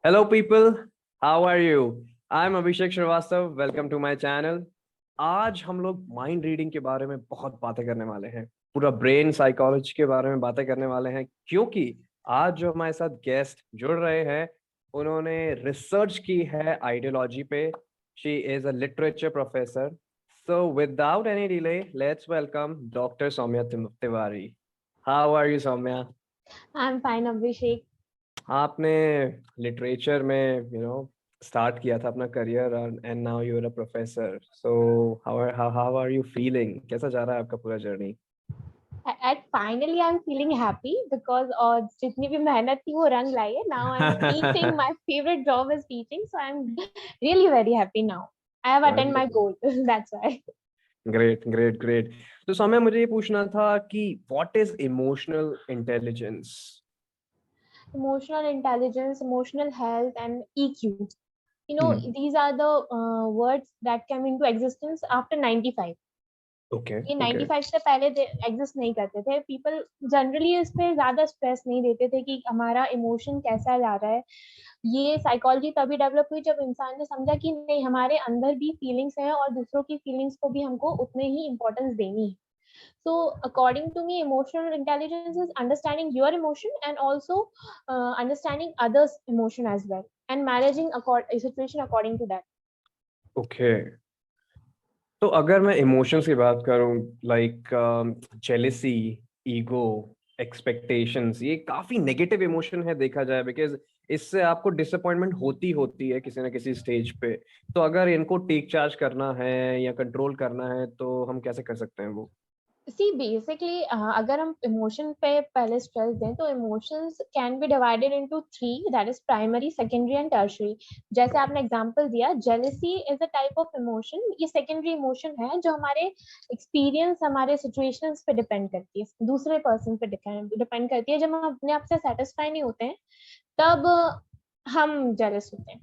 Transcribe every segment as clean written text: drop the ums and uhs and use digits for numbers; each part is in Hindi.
Hello, people. How are you? I'm Abhishek Shrivastava. Welcome to my channel. आज हम लोग माइंड रीडिंग के बारे में बहुत बातें करने वाले हैं, पूरा ब्रेन साइकोलॉजी के बारे में बातें करने वाले हैं, क्योंकि आज जो हमारे साथ गेस्ट जुड़ रहे हैं उन्होंने रिसर्च की है आइडियोलॉजी पे. She is a literature professor. So without any delay, let's welcome doctor Saumya Tiwari. How are you Saumya? I'm fine, Abhishek. आपने लिटरेचर में स्टार्ट किया था अपना career and now you are a professor. So how are you feeling? कैसा जा रहा है आपका पूरा journey? At finally, I'm feeling happy because जितनी भी मेहनत थी वो रंग लाई है. Now I'm teaching. My favorite job is teaching, so I'm really very happy now. I have attained my goal. That's why. Great great great. तो सौम्या, मुझे ये पूछना था कि what is emotional intelligence? Emotional intelligence, emotional health, and EQ. These are the words that came into existence after 95. Okay ये ओके. 95 से पहले एग्जिस्ट नहीं करते थे. पीपल जनरली इस पे ज्यादा स्ट्रेस नहीं देते थे कि हमारा इमोशन कैसा जा रहा है. ये साइकोलॉजी तभी डेवलप हुई जब इंसान ने समझा कि नहीं, हमारे अंदर भी फीलिंग्स हैं और दूसरों की फीलिंग्स को भी हमको उतने ही इम्पोर्टेंस देनी है. So according to me, emotional intelligence is understanding your emotion and also understanding others emotion as well, and managing a situation according to that. Okay. तो अगर मैं इमोशंस की बात करूं, लाइक जेलेसी, ईगो, एक्सपेक्टेशंस, ये काफी नेगेटिव इमोशन है देखा जाए, बिकॉज इससे आपको डिसअपॉइंटमेंट होती है किसी ना किसी स्टेज पे. तो अगर इनको टेक चार्ज करना है या कंट्रोल करना है तो हम कैसे कर सकते हैं वो? See, basically, अगर हम emotion पे पहले stress दें तो emotions can be divided into three, that is primary, secondary and tertiary. जैसे आपने example दिया, jealousy is a type of emotion. ये secondary emotion है जो हमारे experience, हमारे situations पे depend करती है, दूसरे person पे depend करती है. जब हम अपने आप से satisfy नहीं होते हैं तब हम jealous होते हैं.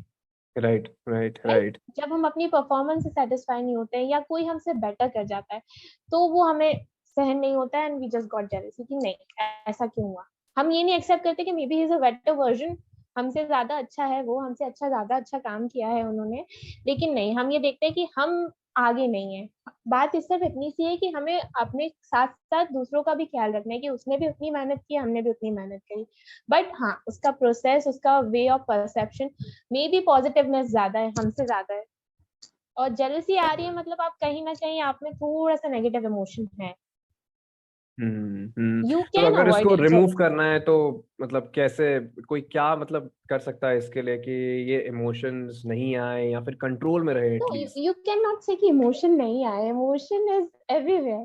Right right right. जब हम अपनी परफॉर्मेंस से सेटिस्फाई नहीं होते हैं या कोई हमसे बेटर कर जाता है तो वो हमें सहन नहीं होता है, and we just got jealousy कि नहीं, ऐसा क्यों हुआ. हम ये नहीं एक्सेप्ट करते कि may be he is a better version, हमसे ज्यादा अच्छा है वो, हमसे ज्यादा अच्छा काम किया है उन्होंने. लेकिन नहीं, हम ये देखते हैं कि हम आगे नहीं है. बात इस सिर्फ इतनी सी है कि हमें अपने साथ साथ दूसरों का भी ख्याल रखना है कि उसने भी उतनी मेहनत की, हमने भी उतनी मेहनत करी. बट हाँ, उसका प्रोसेस, उसका way of perception may be positiveness ज्यादा है, हमसे ज्यादा है. और जेलसी आ रही है मतलब आप कहीं ना कहीं आप में थोड़ा सा नेगेटिव इमोशन है. यू तो कैन अगर अवॉइड इसको इट. रिमूव करना है तो मतलब कैसे, कोई क्या मतलब कर सकता है इसके लिए कि ये इमोशंस नहीं आए या फिर कंट्रोल में रहे no, at least? You can not say कि इमोशन नहीं आए. Emotion is everywhere.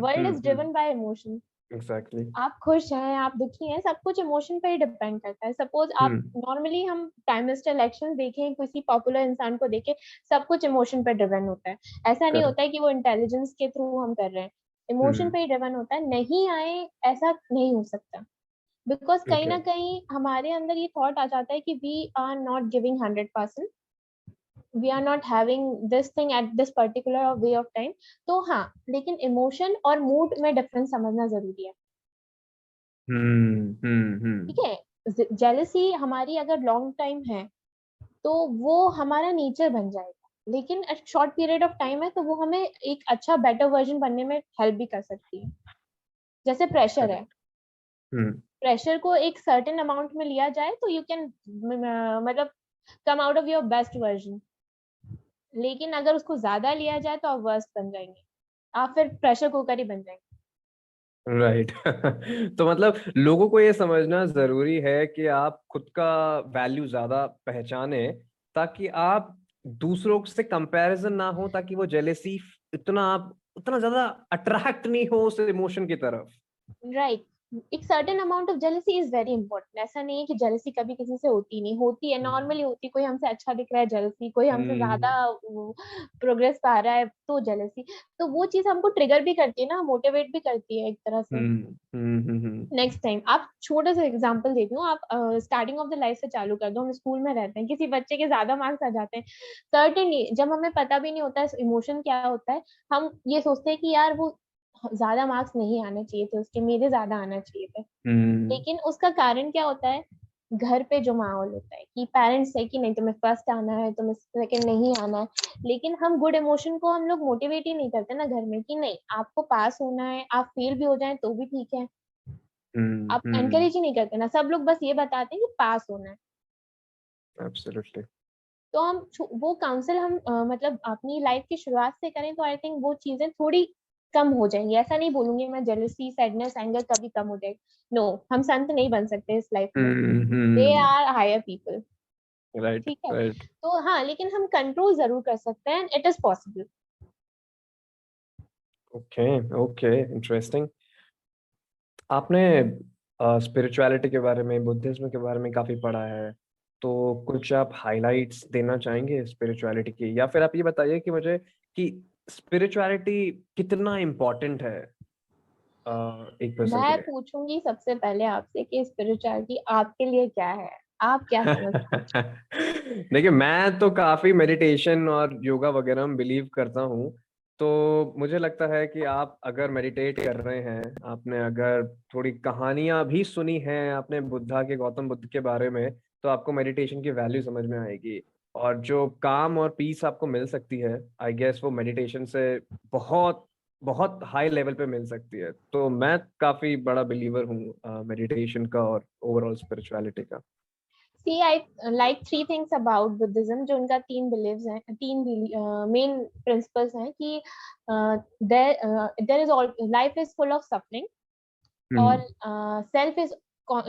World is driven by emotion. Exactly. आप खुश हैं, आप दुखी हैं, सब कुछ इमोशन पे ही डिपेंड करता है. सपोज आप नॉर्मली हम प्राइम मिनिस्टर इलेक्शन देखें, किसी पॉपुलर इंसान को देखें, सब कुछ इमोशन पे ड्रिवन होता है. ऐसा नहीं होता है कि वो इंटेलिजेंस के थ्रू हम कर रहे हैं. इमोशन पे ही ड्रिवन होता है. नहीं आए ऐसा नहीं हो सकता, बिकॉज कहीं ओके. ना कहीं हमारे अंदर ये थॉट आ जाता है कि we are not giving 100%, we are not having this thing at this particular way of time. तो हाँ, लेकिन इमोशन और मूड में डिफरेंस समझना जरूरी है. ठीक है, जेलसी हमारी अगर लॉन्ग टाइम है तो वो हमारा नेचर बन जाएगा, लेकिन शॉर्ट पीरियड ऑफ टाइम है तो वो हमें एक अच्छा बेटर वर्जन बनने में हेल्प भी कर सकती है. जैसे प्रेशर है, प्रेशर को एक सर्टेन अमाउंट में लिया जाए तो यू कैन मतलब come out of your best version. लेकिन अगर उसको ज्यादा लिया जाए तो आप वर्स्ट बन जाएंगे, आप फिर प्रेशर कुकर ही बन जाएंगे. राइट. तो मतलब लोगों को ये समझना जरूरी है कि आप खुद का वैल्यू ज्यादा पहचाने, ताकि आप दूसरों से कंपैरिजन ना हो, ताकि वो जेलेसी इतना आप उतना ज्यादा अट्रैक्ट नहीं हो उस इमोशन की तरफ. राइट. एक certain amount of jealousy is very important. ऐसा नहीं है कि जेलसी कभी किसी से होती नहीं, होती है, नॉर्मली होती है. कोई हमसे अच्छा दिख रहा है जेलसी, कोई हमसे ज्यादा प्रोग्रेस पा रहा है तो जेलसी. तो वो चीज हमको ट्रिगर भी करती है ना, मोटिवेट भी करती है एक तरह से. नेक्स्ट टाइम आप छोटा सा एग्जांपल देती हूँ. आप स्टार्टिंग ऑफ द लाइफ से चालू कर दो. हम स्कूल में रहते हैं, किसी बच्चे के ज्यादा मार्क्स आ जाते हैं, सर्टेनली जब हमें पता भी नहीं होता है इमोशन क्या होता है, हम ये सोचते हैं कि यार वो ज्यादा मार्क्स नहीं आने चाहिए थे उसके, मेरे ज्यादा आना चाहिए थे. लेकिन उसका कारण क्या होता है, घर पे जो माहौल होता है कि पेरेंट्स है कि नहीं तुम्हें फर्स्ट आना है, तुम्हें सेकंड नहीं आना है, लेकिन हम गुड इमोशन को हम लोग मोटिवेट ही नहीं करते ना घर में कि नहीं आपको पास होना है, आप फेल भी हो जाए तो भी ठीक है। आप हम्म। एनकरेज ही नहीं करते ना, सब लोग बस ये बताते हैं कि पास होना है। एब्सोल्युटली। तो हम वो काउंसिल हम मतलब अपनी लाइफ की शुरुआत से करें तो आई थिंक वो चीजें थोड़ी कम हो जाएंगी। ऐसा नहीं बोलूंगी मैं जेलसी सैडनेस एंगर कभी कम हो जाएगी, नो, हम संत नहीं बन सकते इस लाइफ में, they hmm. Are higher people. Right ठीक है, राइट। तो हाँ लेकिन हम कंट्रोल जरूर कर सकते हैं, it is possible. Okay okay, interesting. आपने स्पिरिचुअलिटी के बारे में, बुद्धिज्म के बारे में काफी पढ़ा है, तो कुछ आप हाइलाइट्स देना चाहेंगे स्पिरिचुअलिटी की, या फिर आप ये बताइए कि मुझे कि स्पिरिचुअलिटी कितना इम्पोर्टेंट है एक पर्सन के मैं लिए। पूछूंगी सबसे पहले आपसे कि स्पिरिचुअलिटी आपके लिए क्या है, आप क्या समझते हैं? देखिए, मैं तो काफी मेडिटेशन और योगा वगैरह में बिलीव करता हूँ। तो मुझे लगता है कि आप अगर मेडिटेट कर रहे हैं, आपने अगर थोड़ी कहानियां भी सुनी हैं आपने बुद्धा के, गौतम बुद्ध के बारे में, तो आपको मेडिटेशन की वैल्यू समझ में आएगी। और जो काम और पीस आपको मिल सकती है, आई गेस वो मेडिटेशन से बहुत बहुत हाई लेवल पे मिल सकती है। तो मैं काफी बड़ा बिलीवर हूँ मेडिटेशन का और ओवरऑल स्पिरिचुअलिटी का। See, I like three things about Buddhism, जो उनका तीन beliefs हैं, तीन main principles हैं कि there is all life is full of suffering, और हम्म self is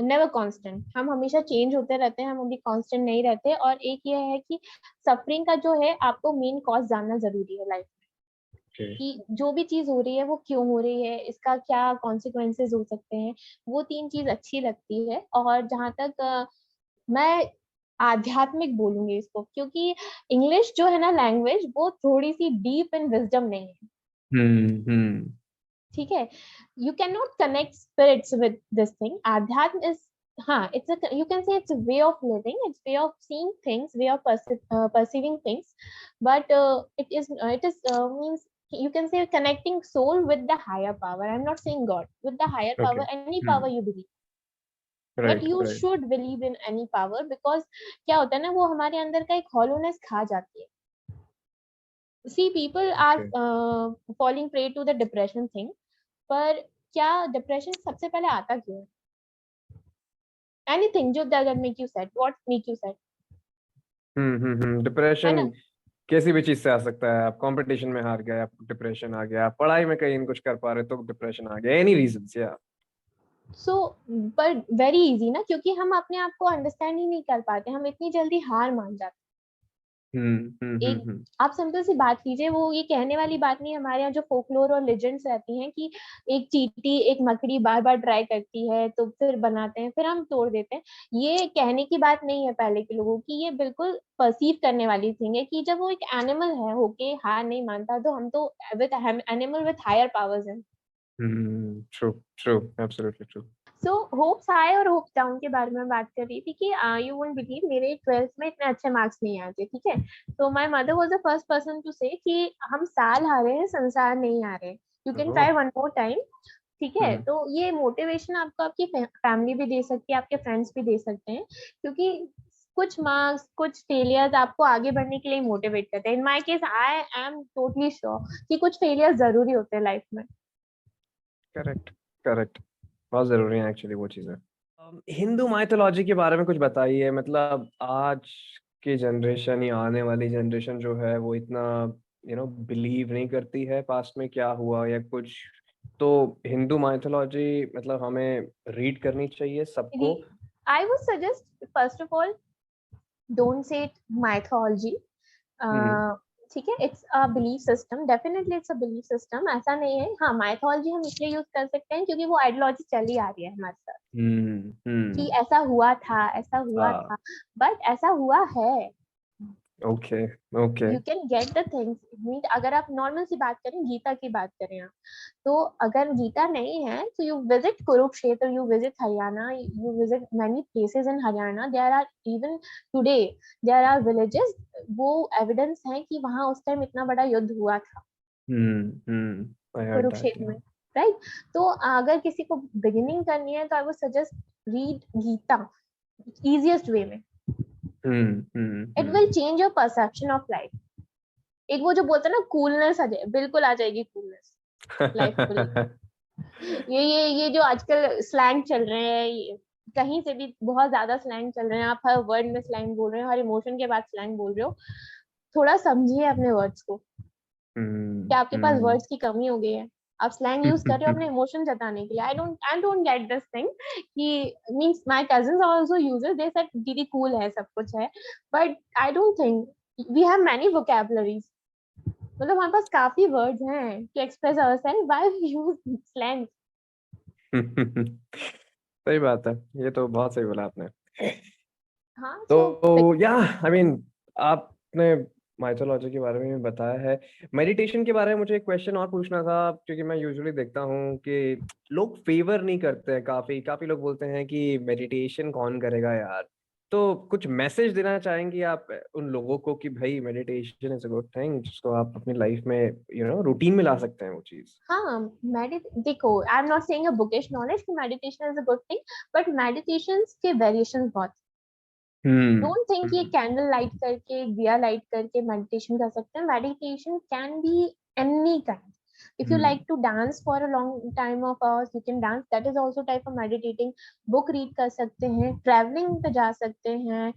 never constant, हम हमेशा चेंज होते रहते हैं, हम अभी कांस्टेंट नहीं रहते। और एक ये है कि सफरिंग का जो है आपको मेन कॉज जानना जरूरी है लाइफ, ओके। कि जो भी चीज हो रही है वो क्यों हो रही है, इसका क्या कॉन्सिक्वेंसेज हो सकते हैं। वो तीन चीज अच्छी लगती है। और जहां तक मैं आध्यात्मिक बोलूंगी इसको, क्योंकि इंग्लिश जो है ना लैंग्वेज, वो थोड़ी सी डीप इन विजडम नहीं है। हम्म। ठीक है, you can not connect spirits with this thing. अध्यात्म इज, हाँ it's you can say it's way of living, it's way of seeing things, way of perceiving things, but it is means you can say connecting soul with the higher power. I'm not saying God, with the higher okay. power, any power you believe, but right you right. Should believe in any power, because क्या होता है ना, वो हमारे अंदर का एक हॉलोनेस खा जाती है। See people are okay. Falling prey to the depression thing, पर क्या डिप्रेशन सबसे पहले आता क्यों है? एनीथिंग जो that make you sad, what make you sad, है डिप्रेशन ना? किसी भी चीज से आ सकता है। आप कंपटीशन में हार गए, आपको डिप्रेशन आ गया, आप पढ़ाई में कहीं कुछ कर पा रहे तो डिप्रेशन आ गया, एनी रीजन या। सो पर वेरी इजी ना, क्योंकि हम अपने आप को अंडरस्टैंड ही नहीं कर पाते, हम इतनी जल्दी हार मान जाते हैं। एक हम्म। आप सिंपल सी बात कीजिए, वो ये कहने वाली बात नहीं, हमारे यहाँ जो फोकलोर और लेजेंड्स रहती हैं कि एक चींटी एक मकड़ी बार बार ट्राई करती है तो फिर बनाते हैं, फिर हम तोड़ देते हैं। ये कहने की बात नहीं है पहले के लोगों की, ये बिल्कुल परसीव करने वाली थिंग है कि जब वो एक एनिमल है होके हार नहीं मानता, तो हम तो with animal with higher powers हैं। True true, absolutely true. So hopes high और होप्स डाउन के बारे में बात कर रही थी कि यू वोंट बिलीव, मेरे 12th में इतने अच्छे मार्क्स नहीं आते। ठीक है, तो my mother was the first person to say कि हम साल हारे हैं, संसार नहीं हारे, you can oh. Try one more time. ठीक है, हम्म। तो ये मोटिवेशन आपको आपकी फैमिली भी दे सकती है, आपके फ्रेंड्स भी दे सकते हैं, क्योंकि कुछ मार्क्स कुछ फेलियर्स आपको आगे बढ़ने के लिए मोटिवेट करते हैं। In my case I am totally sure कि कुछ फेलियर्स जरूरी होते हैं लाइफ में। Correct correct. बहुत जरूरी है एक्चुअली वो चीजें। हिंदू माइथोलॉजी के बारे में कुछ बताइए। मतलब आज की जनरेशन या आने वाली जनरेशन जो है वो इतना बिलीव नहीं करती है पास्ट में क्या हुआ या कुछ। तो हिंदू माइथोलॉजी मतलब हमें रीड करनी चाहिए सबको। I would suggest first of all, don't say it mythology. Hmm ठीक है, it's a belief system, definitely it's a belief system, ऐसा नहीं है। हाँ माइथोलॉजी हम इसलिए यूज कर सकते हैं क्योंकि वो आइडियोलॉजी चली आ रही है हमारे साथ कि हम्म। ऐसा हुआ था, ऐसा हुआ हाँ। था, बट ऐसा हुआ है। Okay okay. You can get the things mean, अगर आप नॉर्मल सी बात करें, गीता की बात करें आप, तो अगर गीता नहीं है तो you visit Kurukshetra, you visit Haryana, you visit many places in Haryana, there are even today there are villages, वो एविडेंस है कि वहां उस टाइम इतना बड़ा युद्ध हुआ था आई हर्ड दैट कुरुक्षेत्र या। में, राइट? तो अगर किसी को बिगिनिंग करनी है तो I would suggest read Gita, easiest way में. It will change your perception of life. एक वो जो बोलते हैं ना कूलनेस आ जाए, बिल्कुल आ जाएगी कूलनेस लाइफ को लेकर. ये जो आजकल स्लैंग चल रहे हैं, कहीं से भी बहुत ज्यादा स्लैंग चल रहे हैं, आप हर वर्ड में स्लैंग बोल रहे हो, हर इमोशन के बाद स्लैंग बोल रहे हो. थोड़ा समझिए अपने वर्ड्स को. क्या आपके पास वर्ड्स की कमी हो गई है? आप स्लैंग यूज कर रहे हो अपने इमोशन जताने के लिए. I don't get this thing कि means my cousins also use it. They said दीदी कूल है, सब कुछ है, but I don't think we have many vocabularies. मतलब हमारे पास काफी वर्ड्स हैं to express ourself. Why we use slang? सही बात है, ये तो बहुत सही बोला आपने. हाँ, सो तो या आई मीन आपने माइथोलॉजी के बारे में भी बताया है. मेडिटेशन के बारे में मुझे एक क्वेश्चन और पूछना था, क्योंकि मैं यूजुअली देखता हूँ कि लोग फेवर नहीं करते हैं. काफी काफी लोग बोलते हैं कि मेडिटेशन कौन करेगा यार. तो कुछ मैसेज देना चाहेंगी आप उन लोगों को कि भाई meditation is a good thing, जिसको आप अपनी लाइफ में रूटीन में ला सकते हैं वो चीज. हाँ, देखो, I am not saying a bookish knowledge कि meditation is a good thing, but meditation के वेरिएशंस बहुत. हम्म. डोंट थिंक ये कैंडल लाइट करके, दिया लाइट करके मेडिटेशन कर सकते हैं. Meditation can be any kind. If you like to dance for a long time of hours, you can dance. That is also type of meditating. Book read कर सकते हैं, traveling पे जा सकते हैं,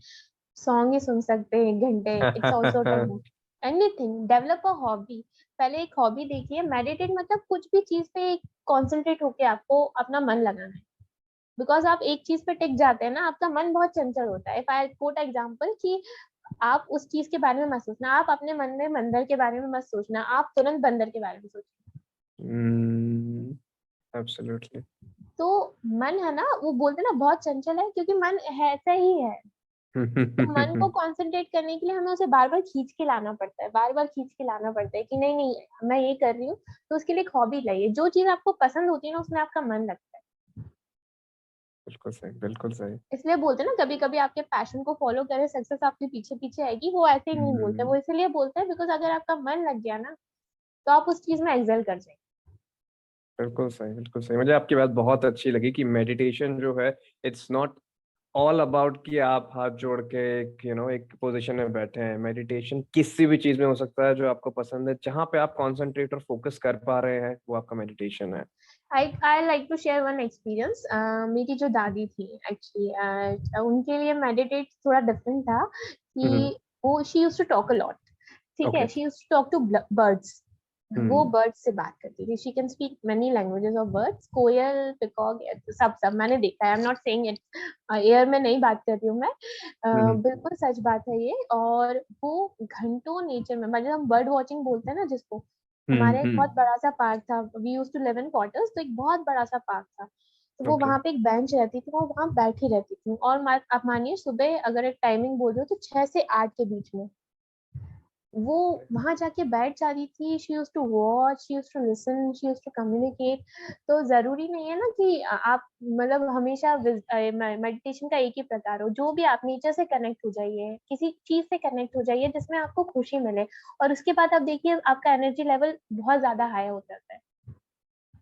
सॉन्ग ही सुन सकते हैं 1 घंटे. It's also time. Anything. Develop a hobby. पहले एक हॉबी देखिए. मेडिटेट मतलब कुछ भी चीज पे कॉन्सेंट्रेट होके आपको अपना मन लगाना है. बिकॉज आप एक चीज पे टिक जाते हैं ना, आपका मन बहुत चंचल होता है. इफ आई कोट एग्जाम्पल कि आप उस चीज के बारे में मत सोचना, आप अपने मन में मंदिर के बारे में मत सोचना, आप तुरंत बंदर के बारे में सोचना. एब्सोल्युटली. तो मन है ना, वो बोलते हैं ना बहुत चंचल है, क्योंकि मन है ऐसा ही है. तो मन को कंसंट्रेट करने के लिए हमें उसे बार बार खींच के लाना पड़ता है, बार बार खींच के लाना पड़ता है कि नहीं नहीं मैं ये कर रही हूँ. तो उसके लिए एक हॉबी लाइए. जो चीज आपको पसंद होती है ना, उसमें आपका मन लगता है. बिल्कुल सही, बिल्कुल सही. इसलिए बोलते हैं ना, कभी कभी आपके पैशन को फॉलो करें, सक्सेस आपके पीछे पीछे आएगी. वो ऐसे ही नहीं बोलते, वो इसलिए बोलते हैं बिकॉज अगर आपका मन लग गया ना, तो आप उस चीज में एक्सेल कर जाएंगे. बिल्कुल सही, बिल्कुल सही. मुझे आपकी बात बहुत अच्छी लगी कि मेडिटेशन जो है, इट्स नॉट ऑल अबाउट कि आप हाथ जोड़ के एक पोजीशन में बैठे हैं. मेडिटेशन किसी भी चीज में हो सकता है जो आपको पसंद है, जहां पे आप कंसंट्रेट और फोकस कर पा रहे हैं, वो आपका मेडिटेशन है. I like to share one experience. मेरी जो दादी थी एक्चुअली, उनके लिए मेडिटेट थोड़ा डिफरेंट था हम्म. कि वो she used to talk a lot. ठीक है, okay. She used to talk to birds. वो हम्म. बर्ड्स से बात करती थी. She can speak many languages of birds. कोयल, पिकॉक, सब सब मैंने देखा है. I am not saying it. Air में नहीं बात कर रही हूँ मैं. हम्म. बिल्कुल सच बात है ये. और वो घंटों नेचर में, मतलब हम बर्ड वॉचिंग बोलते हैं ना जिसको, हमारे एक बहुत हम्म. बड़ा सा पार्क था. We used to live in quarters, तो एक बहुत बड़ा सा पार्क था. तो वो ओके. वहां पे एक बेंच रहती थी, वो वहां बैठी रहती थी. और आप मानिए, सुबह अगर एक टाइमिंग बोल रहे हो तो 6 से 8 के बीच में वो वहां जाके बैठ जाती थी. She used to watch, she used to listen, she used to communicate. तो जरूरी नहीं है ना कि आप मतलब हमेशा मेडिटेशन का एक ही प्रकार हो. जो भी आप नेचर से कनेक्ट हो जाइए, किसी चीज से कनेक्ट हो जाइए जिसमें आपको खुशी मिले, और उसके बाद आप देखिए आपका एनर्जी लेवल बहुत ज्यादा हाई हो जाता है.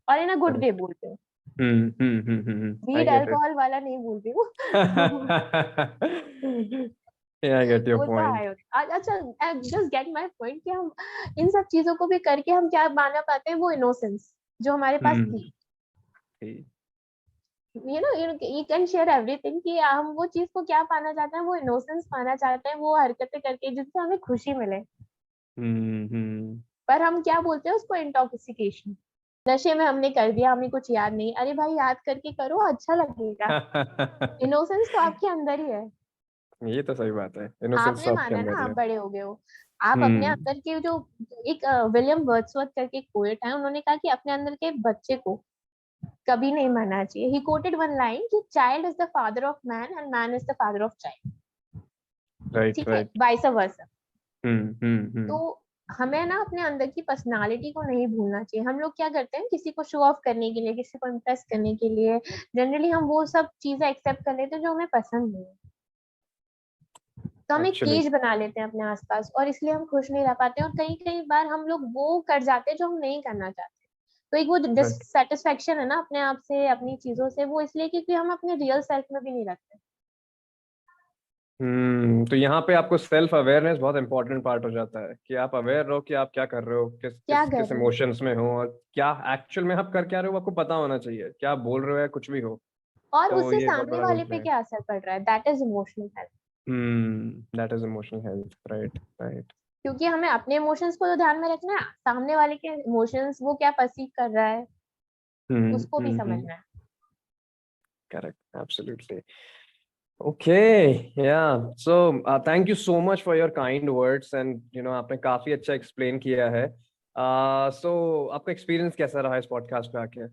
और इन अ गुड वे बोलते हैं, आई वीड गेट इट. अल्कोहल वाला नहीं बोल रही हूँ. Yeah, I get your वो तो हाई point. होता. अच्छा, जस्ट गेट माय पॉइंट कि हम इन सब चीजों को भी करके हम क्या माना पाते हैं, वो इनोसेंस जो हमारे पास हम्म. थी. यू कैन शेयर एवरीथिंग कि हम वो चीज को क्या पाना चाहते हैं, वो इनोसेंस पाना चाहते हैं, वो हरकतें करके जिससे हमें खुशी मिले. हम्म. पर हम क्या बोलते हैं उसको, इंटॉक्सिकेशन. नशे में हमने कर दिया, हमें कुछ याद नहीं. अरे भाई, याद करके करो, अच्छा लगेगा. इनोसेंस तो आपके अंदर ही है. ये तो सही बात है, इनोसेंस आपने तो आपके माना ना, अंदर ही आप है. बड़े हो गए हो. आप अपने हम्म. अंदर के जो एक विलियम वर्ड्सवर्थ करके एक पोएट है, उन्होंने कहा कि अपने अंदर के बच्चे को कभी नहीं मारना चाहिए. ही कोटेड वन लाइन कि child is the father of man and man is the father of child. Right, ठीक है, राइट. Vice versa. तो हम्म. हमें ना अपने अंदर की पर्सनालिटी को नहीं भूलना चाहिए. हम लोग क्या करते हैं, किसी को शो ऑफ करने के लिए, किसी को इम्प्रेस करने के लिए जनरली हम वो सब चीजें एक्सेप्ट कर लेते हैं जो हमें पसंद नहीं है. तो हम एक एक्चुअली. केज बना लेते हैं अपने आसपास, और इसलिए हम खुश नहीं रह पाते. और कई कई बार हम लोग वो कर जाते हैं जो हम नहीं करना चाहते. तो एक वो डिससेटिस्फेक्शन है ना अपने आप से, अपनी चीजों से, वो इसलिए क्योंकि हम अपने रियल सेल्फ में भी नहीं रखते. तो यहाँ पे आपको सेल्फ अवेयरनेस बहुत इंपॉर्टेंट पार्ट हो जाता है कि आप अवेयर रहो कि आप क्या कर रहे हो, किस क्या किस कर किस रहे हो। इमोशंस में हो, और क्या एक्चुअल में आप कर क्या रहे हो, आपको पता होना चाहिए, क्या आप बोल रहे हो या कुछ भी हो। और तो उससे ये बहुत सामने बड़ा रोल वाले प्ले पे है। क्या असर पड़ रहा है, that is emotional health. That is emotional health, right right. क्योंकि हमें अपने इमोशंस को तो ध्यान में रखना है, सामने वाले के इमोशंस वो क्या परसीव कर रहा है उसको भी समझना है। Correct, absolutely. Okay, yeah. So thank you so much for your kind words and आपने काफी अच्छा एक्सप्लेन किया है. So आपका एक्सपीरियंस कैसा रहा इस पॉडकास्ट पे आके?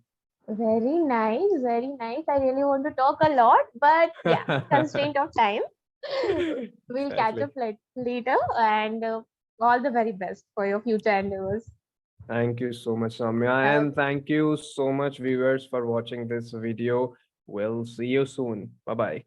Very nice, very nice. I really want to talk a lot, but yeah, constraint of time. We'll catch Exactly. up later, and all the very best for your future endeavors. Thank you so much, Samya, and Okay. thank you so much, viewers, for watching this video. We'll see you soon. Bye bye.